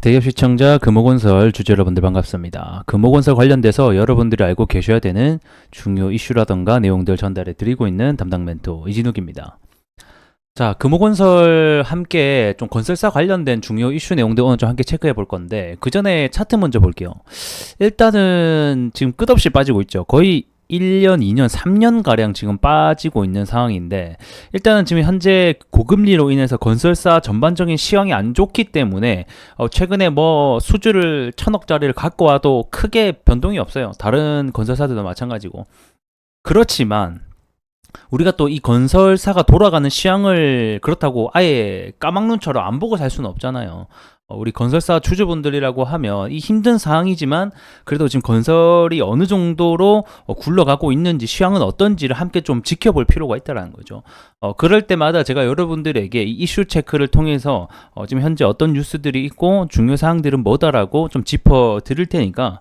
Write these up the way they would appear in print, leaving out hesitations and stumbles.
대기업 시청자 금호건설 주주 여러분들 반갑습니다. 금호건설 관련돼서 여러분들이 알고 계셔야 되는 중요 이슈라던가 내용들 전달해 드리고 있는 담당 멘토 이진욱입니다. 자, 금호건설 함께 좀 건설사 관련된 중요 이슈 내용들 오늘 좀 함께 체크해 볼 건데, 그 전에 차트 먼저 볼게요. 일단은 지금 끝없이 빠지고 있죠. 거의 1년, 2년, 3년가량 지금 빠지고 있는 상황인데, 일단은 지금 현재 고금리로 인해서 건설사 전반적인 시황이 안 좋기 때문에 최근에 뭐 수주를 1000억짜리를 갖고 와도 크게 변동이 없어요. 다른 건설사들도 마찬가지고. 그렇지만 우리가 또 이 건설사가 돌아가는 시황을 그렇다고 아예 까막눈처럼 안 보고 살 수는 없잖아요. 우리 건설사 주주분들이라고 하면 이 힘든 상황이지만 그래도 지금 건설이 어느 정도로 굴러가고 있는지, 시황은 어떤지를 함께 좀 지켜볼 필요가 있다는 거죠. 그럴 때마다 제가 여러분들에게 이 이슈 체크를 통해서 지금 현재 어떤 뉴스들이 있고 중요 사항들은 뭐다라고 좀 짚어 드릴 테니까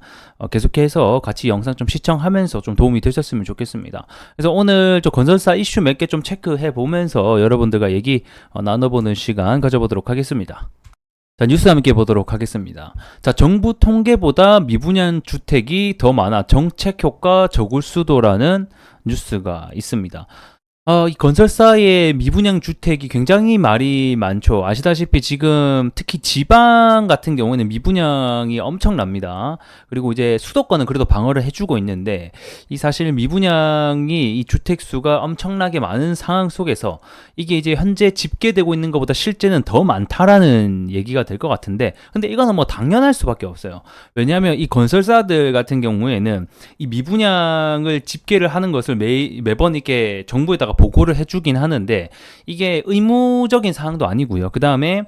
계속해서 같이 영상 좀 시청하면서 좀 도움이 되셨으면 좋겠습니다. 그래서 오늘 저 건설사 이슈 몇 개 좀 체크해 보면서 여러분들과 얘기 나눠보는 시간 가져보도록 하겠습니다. 자, 뉴스 함께 보도록 하겠습니다. 자, 정부 통계보다 미분양 주택이 더 많아 정책 효과 적을 수도라는 뉴스가 있습니다. 이 건설사의 미분양 주택이 굉장히 말이 많죠. 아시다시피 지금 특히 지방 같은 경우에는 미분양이 엄청납니다. 그리고 이제 수도권은 그래도 방어를 해주고 있는데, 이 사실 미분양이 이 주택 수가 엄청나게 많은 상황 속에서 이게 이제 현재 집계되고 있는 것보다 실제는 더 많다라는 얘기가 될 것 같은데, 근데 이거는 뭐 당연할 수밖에 없어요. 왜냐하면 이 건설사들 같은 경우에는 이 미분양을 집계를 하는 것을 매번 이렇게 정부에다가 보고를 해주긴 하는데, 이게 의무적인 사항도 아니고요. 그 다음에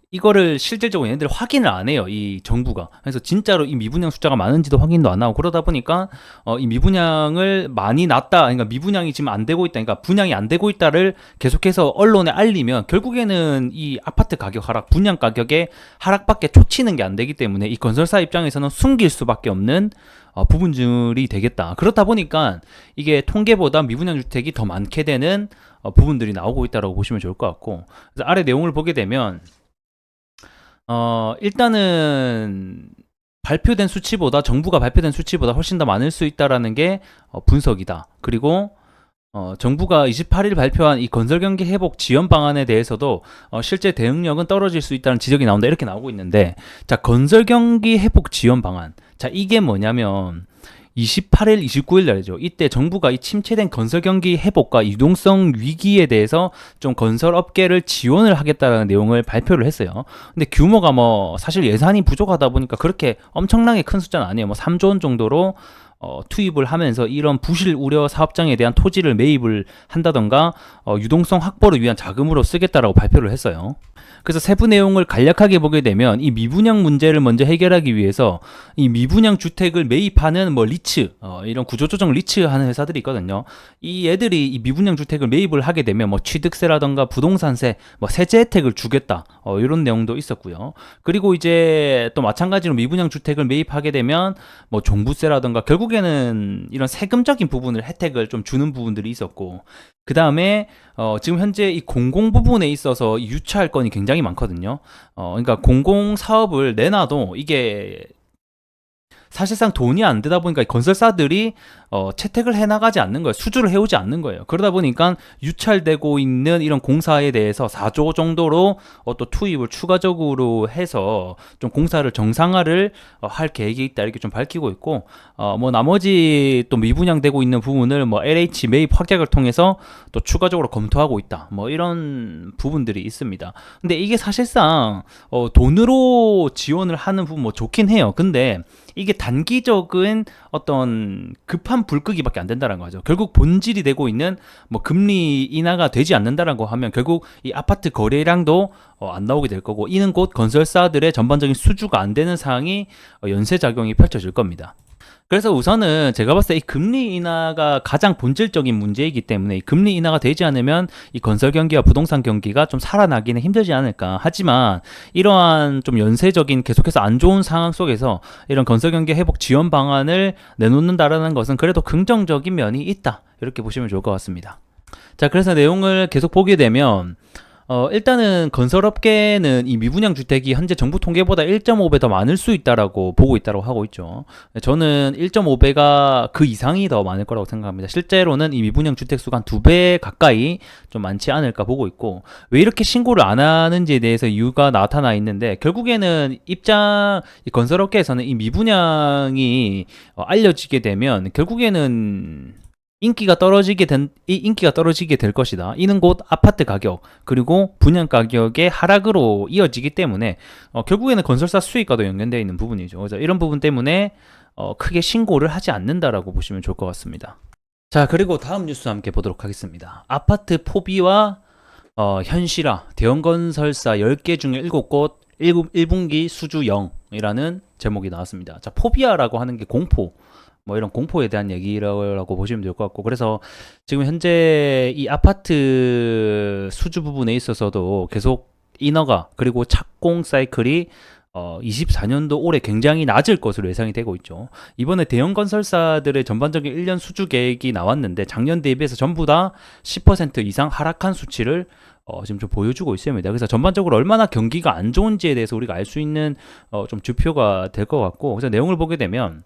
이거를 실질적으로 얘네들 확인을 안 해요, 이 정부가. 그래서 진짜로 이 미분양 숫자가 많은지도 확인도 안 하고, 그러다 보니까 이 미분양을 많이 났다, 그러니까 미분양이 지금 안 되고 있다, 그러니까 분양이 안 되고 있다를 계속해서 언론에 알리면 결국에는 이 아파트 가격 하락, 분양 가격의 하락밖에 쫓치는 게 안 되기 때문에 이 건설사 입장에서는 숨길 수밖에 없는 부분들이 되겠다. 그렇다 보니까 이게 통계보다 미분양 주택이 더 많게 되는 부분들이 나오고 있다고 보시면 좋을 것 같고, 그래서 아래 내용을 보게 되면 일단은 발표된 수치보다, 정부가 발표된 수치보다 훨씬 더 많을 수 있다라는 게 분석이다. 그리고 정부가 28일 발표한 이 건설경기 회복 지원 방안에 대해서도 실제 대응력은 떨어질 수 있다는 지적이 나온다, 이렇게 나오고 있는데, 자, 건설경기 회복 지원 방안, 자, 이게 뭐냐면 28일, 29일 날이죠. 이때 정부가 이 침체된 건설 경기 회복과 유동성 위기에 대해서 좀 건설 업계를 지원을 하겠다는 내용을 발표를 했어요. 근데 규모가 뭐 사실 예산이 부족하다 보니까 그렇게 엄청나게 큰 숫자는 아니에요. 뭐 3조 원 정도로 투입을 하면서 이런 부실 우려 사업장에 대한 토지를 매입을 한다던가 유동성 확보를 위한 자금으로 쓰겠다라고 발표를 했어요. 그래서 세부 내용을 간략하게 보게 되면 이 미분양 문제를 먼저 해결하기 위해서 이 미분양 주택을 매입하는 뭐 리츠, 이런 구조조정 리츠 하는 회사들이 있거든요. 이 애들이 이 미분양 주택을 매입을 하게 되면 뭐 취득세라던가 부동산세, 뭐 세제 혜택을 주겠다, 이런 내용도 있었고요. 그리고 이제 또 마찬가지로 미분양 주택을 매입하게 되면 뭐 종부세라던가 결국에는 이런 세금적인 부분을 혜택을 좀 주는 부분들이 있었고, 그 다음에 지금 현재 이 공공 부분에 있어서 유찰 건이 굉장히 많거든요. 그러니까 공공 사업을 내놔도 이게 사실상 돈이 안 되다 보니까 건설사들이 채택을 해나가지 않는 거예요. 수주를 해오지 않는 거예요. 그러다 보니까 유찰되고 있는 이런 공사에 대해서 4조 정도로 또 투입을 추가적으로 해서 좀 공사를 정상화를 할 계획이 있다, 이렇게 좀 밝히고 있고, 뭐 나머지 또 미분양되고 있는 부분을 뭐 LH 매입 확약을 통해서 또 추가적으로 검토하고 있다, 뭐 이런 부분들이 있습니다. 근데 이게 사실상 돈으로 지원을 하는 부분 뭐 좋긴 해요. 근데 이게 단기적인 어떤 급한 불끄기밖에 안 된다는 거죠. 결국 본질이 되고 있는 뭐 금리 인하가 되지 않는다라고 하면 결국 이 아파트 거래량도 안 나오게 될 거고, 이는 곧 건설사들의 전반적인 수주가 안 되는 상황이 연쇄 작용이 펼쳐질 겁니다. 그래서 우선은 제가 봤을 때 이 금리 인하가 가장 본질적인 문제이기 때문에, 이 금리 인하가 되지 않으면 이 건설 경기와 부동산 경기가 좀 살아나기는 힘들지 않을까. 하지만 이러한 좀 연쇄적인 계속해서 안 좋은 상황 속에서 이런 건설 경기 회복 지원 방안을 내놓는다라는 것은 그래도 긍정적인 면이 있다, 이렇게 보시면 좋을 것 같습니다. 자, 그래서 내용을 계속 보게 되면 일단은 건설업계는 이 미분양 주택이 현재 정부 통계보다 1.5배 더 많을 수 있다라고 보고 있다고 하고 있죠. 저는 1.5배가 그 이상이 더 많을 거라고 생각합니다. 실제로는 이 미분양 주택 수가 한 2배 가까이 좀 많지 않을까 보고 있고, 왜 이렇게 신고를 안 하는지에 대해서 이유가 나타나 있는데, 결국에는 이 건설업계에서는 이 미분양이 알려지게 되면 결국에는 인기가 떨어지게 될 것이다. 이는 곧 아파트 가격 그리고 분양 가격의 하락으로 이어지기 때문에 결국에는 건설사 수익과도 연관되어 있는 부분이죠. 그래서 이런 부분 때문에 크게 신고를 하지 않는다라고 보시면 좋을 것 같습니다. 자, 그리고 다음 뉴스 함께 보도록 하겠습니다. 아파트 포비와 현실화, 대형건설사 10개 중에 7곳 1분기 수주 0이라는 제목이 나왔습니다. 자, 포비아라고 하는 게 공포, 뭐 이런 공포에 대한 얘기라고 보시면 될 것 같고, 그래서 지금 현재 이 아파트 수주 부분에 있어서도 계속 인허가 그리고 착공 사이클이 24년도 올해 굉장히 낮을 것으로 예상이 되고 있죠. 이번에 대형 건설사들의 전반적인 1년 수주 계획이 나왔는데 작년 대비해서 전부 다 10% 이상 하락한 수치를 지금 좀 보여주고 있습니다. 그래서 전반적으로 얼마나 경기가 안 좋은지에 대해서 우리가 알 수 있는 좀 지표가 될 것 같고, 그래서 내용을 보게 되면,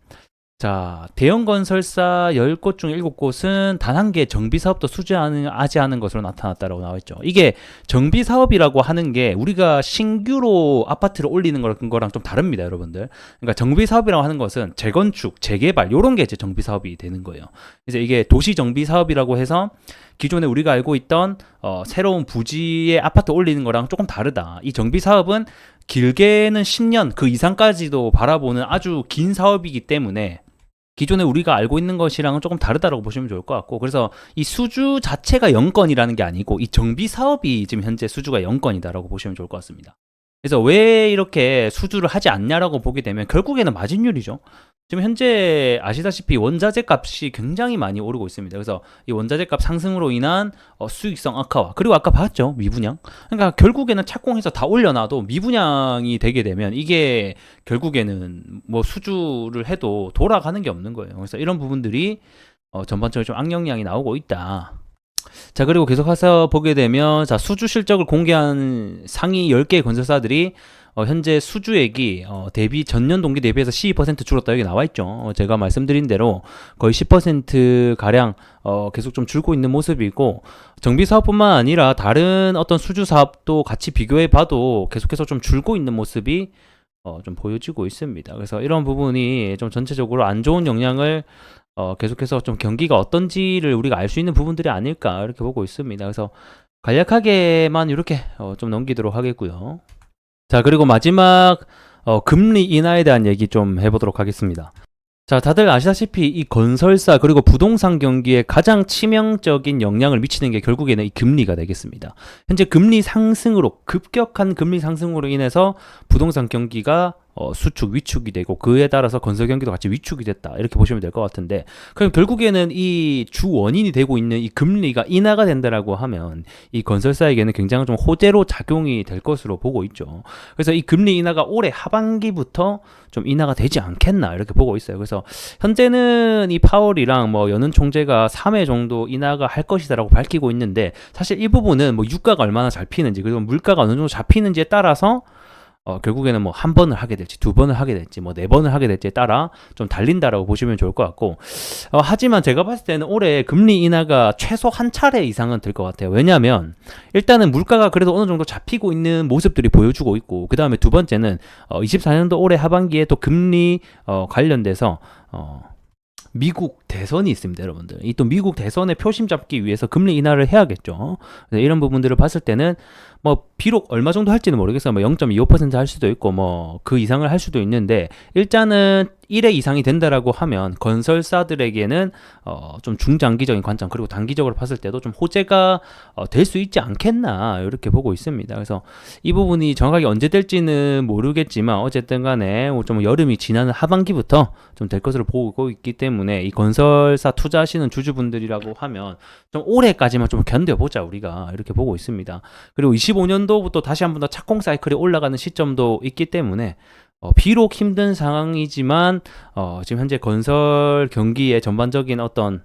자, 대형 건설사 10곳 중 7곳은 단 한 개 정비 사업도 수주하지 않은 것으로 나타났다고 나와 있죠. 이게 정비 사업이라고 하는 게 우리가 신규로 아파트를 올리는 거랑 좀 다릅니다, 여러분들. 그러니까 정비 사업이라고 하는 것은 재건축, 재개발 이런 게 이제 정비 사업이 되는 거예요. 그래서 이게 도시 정비 사업이라고 해서 기존에 우리가 알고 있던 새로운 부지에 아파트 올리는 거랑 조금 다르다. 이 정비 사업은 길게는 10년 그 이상까지도 바라보는 아주 긴 사업이기 때문에 기존에 우리가 알고 있는 것이랑은 조금 다르다고 보시면 좋을 것 같고, 그래서 이 수주 자체가 0건이라는 게 아니고 이 정비 사업이 지금 현재 수주가 0건이다라고 보시면 좋을 것 같습니다. 그래서 왜 이렇게 수주를 하지 않냐라고 보게 되면 결국에는 마진율이죠. 지금 현재 아시다시피 원자재 값이 굉장히 많이 오르고 있습니다. 그래서 이 원자재 값 상승으로 인한 수익성 악화와, 그리고 아까 봤죠, 미분양. 그러니까 결국에는 착공해서 다 올려놔도 미분양이 되게 되면 이게 결국에는 뭐 수주를 해도 돌아가는 게 없는 거예요. 그래서 이런 부분들이 전반적으로 좀 악영향이 나오고 있다. 자, 그리고 계속해서 보게 되면, 자, 수주 실적을 공개한 상위 10개 건설사들이 현재 수주액이 전년 동기 대비해서 12% 줄었다, 여기 나와 있죠. 제가 말씀드린 대로 거의 10% 가량 계속 좀 줄고 있는 모습이고, 정비 사업뿐만 아니라 다른 어떤 수주 사업도 같이 비교해 봐도 계속해서 좀 줄고 있는 모습이 좀 보여지고 있습니다. 그래서 이런 부분이 좀 전체적으로 안 좋은 영향을 계속해서 좀 경기가 어떤지를 우리가 알 수 있는 부분들이 아닐까 이렇게 보고 있습니다. 그래서 간략하게만 이렇게 좀 넘기도록 하겠고요. 자, 그리고 마지막 금리 인하에 대한 얘기 좀 해보도록 하겠습니다. 자, 다들 아시다시피 이 건설사 그리고 부동산 경기에 가장 치명적인 영향을 미치는 게 결국에는 이 금리가 되겠습니다. 현재 급격한 금리 상승으로 인해서 부동산 경기가 수축, 위축이 되고, 그에 따라서 건설 경기도 같이 위축이 됐다, 이렇게 보시면 될 것 같은데, 그럼 결국에는 이 주 원인이 되고 있는 이 금리가 인하가 된다라고 하면 이 건설사에게는 굉장히 좀 호재로 작용이 될 것으로 보고 있죠. 그래서 이 금리 인하가 올해 하반기부터 좀 인하가 되지 않겠나 이렇게 보고 있어요. 그래서 현재는 이 파월이랑 뭐 여는 총재가 3회 정도 인하가 할 것이다라고 밝히고 있는데, 사실 이 부분은 뭐 유가가 얼마나 잘 피는지 그리고 물가가 어느 정도 잡히는지에 따라서 결국에는 뭐 한 번을 하게 될지 두 번을 하게 될지 뭐 네 번을 하게 될지에 따라 좀 달린다라고 보시면 좋을 것 같고, 하지만 제가 봤을 때는 올해 금리 인하가 최소 한 차례 이상은 될 것 같아요. 왜냐하면 일단은 물가가 그래도 어느 정도 잡히고 있는 모습들이 보여주고 있고, 그 다음에 두 번째는 24년도 올해 하반기에 또 금리 관련돼서 미국 대선이 있습니다, 여러분들. 이 또 미국 대선에 표심 잡기 위해서 금리 인하를 해야겠죠. 이런 부분들을 봤을 때는 뭐 비록 얼마 정도 할지는 모르겠어요. 뭐 0.25% 할 수도 있고 뭐 그 이상을 할 수도 있는데, 일단은 1회 이상이 된다라고 하면 건설사들에게는 좀 중장기적인 관점 그리고 단기적으로 봤을 때도 좀 호재가 될 수 있지 않겠나 이렇게 보고 있습니다. 그래서 이 부분이 정확하게 언제 될지는 모르겠지만 어쨌든 간에 좀 여름이 지나는 하반기부터 좀 될 것으로 보고 있기 때문에 이 건설사 투자하시는 주주분들이라고 하면 좀 올해까지만 좀 견뎌보자 우리가 이렇게 보고 있습니다. 그리고 25년도부터 다시 한 번 더 착공 사이클이 올라가는 시점도 있기 때문에 비록 힘든 상황이지만 지금 현재 건설 경기의 전반적인 어떤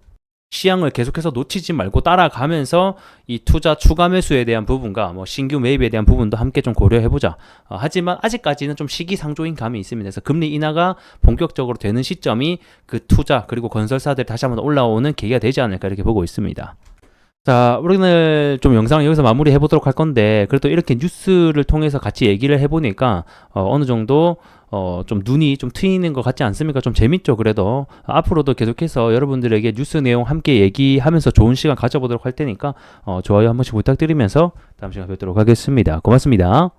시향을 계속해서 놓치지 말고 따라가면서 이 투자 추가 매수에 대한 부분과 뭐 신규 매입에 대한 부분도 함께 좀 고려해보자. 하지만 아직까지는 좀 시기상조인 감이 있습니다. 그래서 금리 인하가 본격적으로 되는 시점이 그 투자 그리고 건설사들 다시 한번 올라오는 계기가 되지 않을까 이렇게 보고 있습니다. 자, 오늘 좀 영상을 여기서 마무리 해보도록 할 건데, 그래도 이렇게 뉴스를 통해서 같이 얘기를 해보니까, 어느 정도, 좀 눈이 좀 트이는 것 같지 않습니까? 좀 재밌죠, 그래도. 앞으로도 계속해서 여러분들에게 뉴스 내용 함께 얘기하면서 좋은 시간 가져보도록 할 테니까, 좋아요 한 번씩 부탁드리면서 다음 시간에 뵙도록 하겠습니다. 고맙습니다.